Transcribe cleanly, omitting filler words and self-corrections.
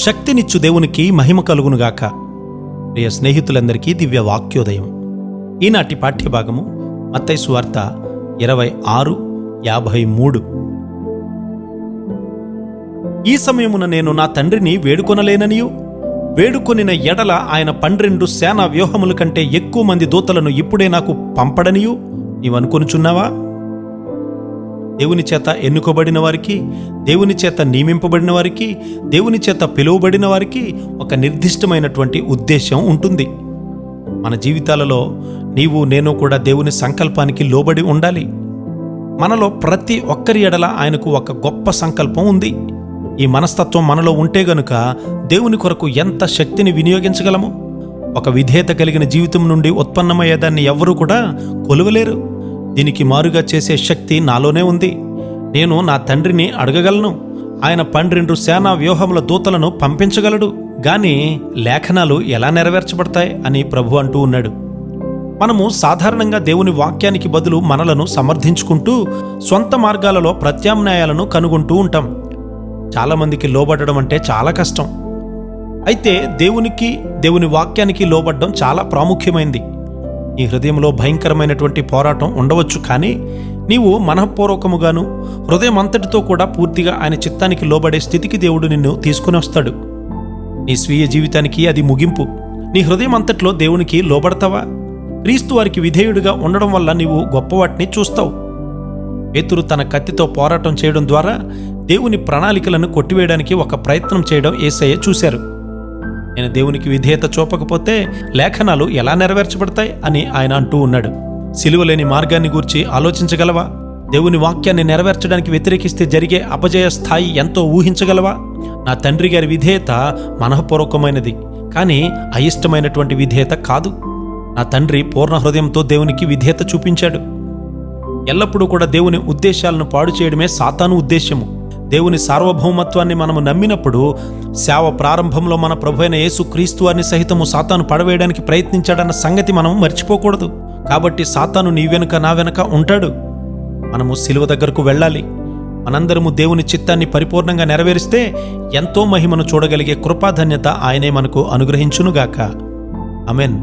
శక్తినిచ్చు దేవునికి మహిమ కలుగునుగాక. ప్రియ స్నేహితులందరికీ దివ్య వాక్యోదయం. ఈనాటి పాఠ్యభాగము మత్తయి సువార్త 26:53. ఈ సమయమున నేను నా తండ్రిని వేడుకొనలేననియు, వేడుకొనిన ఎడల ఆయన 12 సేనా వ్యూహముల కంటే ఎక్కువ మంది దూతలను ఇప్పుడే నాకు పంపడనియు నీవనుకొనుచున్నావా? దేవుని చేత ఎన్నుకోబడిన వారికి, దేవుని చేత నియమింపబడిన వారికి, దేవుని చేత పిలువబడిన వారికి ఒక నిర్దిష్టమైనటువంటి ఉద్దేశం ఉంటుంది. మన జీవితాలలో నీవు నేను కూడా దేవుని సంకల్పానికి లోబడి ఉండాలి. మనలో ప్రతి ఒక్కరి ఎడల ఆయనకు ఒక గొప్ప సంకల్పం ఉంది. ఈ మనస్తత్వం మనలో ఉంటే గనుక దేవుని కొరకు ఎంత శక్తిని వినియోగించగలము? ఒక విధేయత కలిగిన జీవితం నుండి ఉత్పన్నమయ్యేదాన్ని ఎవ్వరూ కూడా కొలువలేరు. దీనికి మారుగా చేసే శక్తి నాలోనే ఉంది. నేను నా తండ్రిని అడగగలను. ఆయన 12 సేనా వ్యూహముల దూతలను పంపించగలడు. గాని లేఖనాలు ఎలా నెరవేర్చబడతాయి అని ప్రభు అంటూ ఉన్నాడు. మనము సాధారణంగా దేవుని వాక్యానికి బదులు మనలను సమర్థించుకుంటూ సొంత మార్గాలలో ప్రత్యామ్నాయాలను కనుగొంటూ ఉంటాం. చాలామందికి లోబడడం అంటే చాలా కష్టం. అయితే దేవుని వాక్యానికి లోబడడం చాలా ప్రాముఖ్యమైంది. నీ హృదయంలో భయంకరమైనటువంటి పోరాటం ఉండవచ్చు, కానీ నీవు మనఃపూర్వకముగాను హృదయం అంతటితో కూడా పూర్తిగా ఆయన చిత్తానికి లోబడే స్థితికి దేవుడు నిన్ను తీసుకుని వస్తాడు. నీ స్వీయ జీవితానికి అది ముగింపు. నీ హృదయం అంతట్లో దేవునికి లోబడతావా? క్రీస్తు వారికి విధేయుడిగా ఉండడం వల్ల నీవు గొప్పవాటిని చూస్తావు. పేతురు తన కత్తితో పోరాటం చేయడం ద్వారా దేవుని ప్రణాళికలను కొట్టివేయడానికి ఒక ప్రయత్నం చేయడం యేసయ్య చూశారు. నేను దేవునికి విధేయత చూపకపోతే లేఖనాలు ఎలా నెరవేర్చబడతాయి అని ఆయన అంటూ ఉన్నాడు. సిలువ లేని మార్గాన్ని గూర్చి ఆలోచించగలవా? దేవుని వాక్యాన్ని నెరవేర్చడానికి వ్యతిరేకిస్తే జరిగే అపజయ స్థాయి ఎంతో ఊహించగలవా? నా తండ్రి గారి విధేయత మనఃపూర్వకమైనది, కానీ అయిష్టమైనటువంటి విధేయత కాదు. నా తండ్రి పూర్ణ హృదయంతో దేవునికి విధేయత చూపించాడు. ఎల్లప్పుడూ కూడా దేవుని ఉద్దేశాలను పాడు చేయడమే సాతాను ఉద్దేశ్యము. దేవుని సార్వభౌమత్వాన్ని మనము నమ్మినప్పుడు సేవ ప్రారంభంలో మన ప్రభువైన యేసు క్రీస్తు వారిని సహితము సాతాను పడవేయడానికి ప్రయత్నించాడన్న సంగతి మనం మర్చిపోకూడదు. కాబట్టి సాతాను నీ వెనుక నా వెనుక ఉంటాడు. మనము సిలువ దగ్గరకు వెళ్ళాలి. మనందరము దేవుని చిత్తాన్ని పరిపూర్ణంగా నెరవేరిస్తే ఎంతో మహిమను చూడగలిగే కృపాధన్యత ఆయనే మనకు అనుగ్రహించునుగాక. ఆమేన్.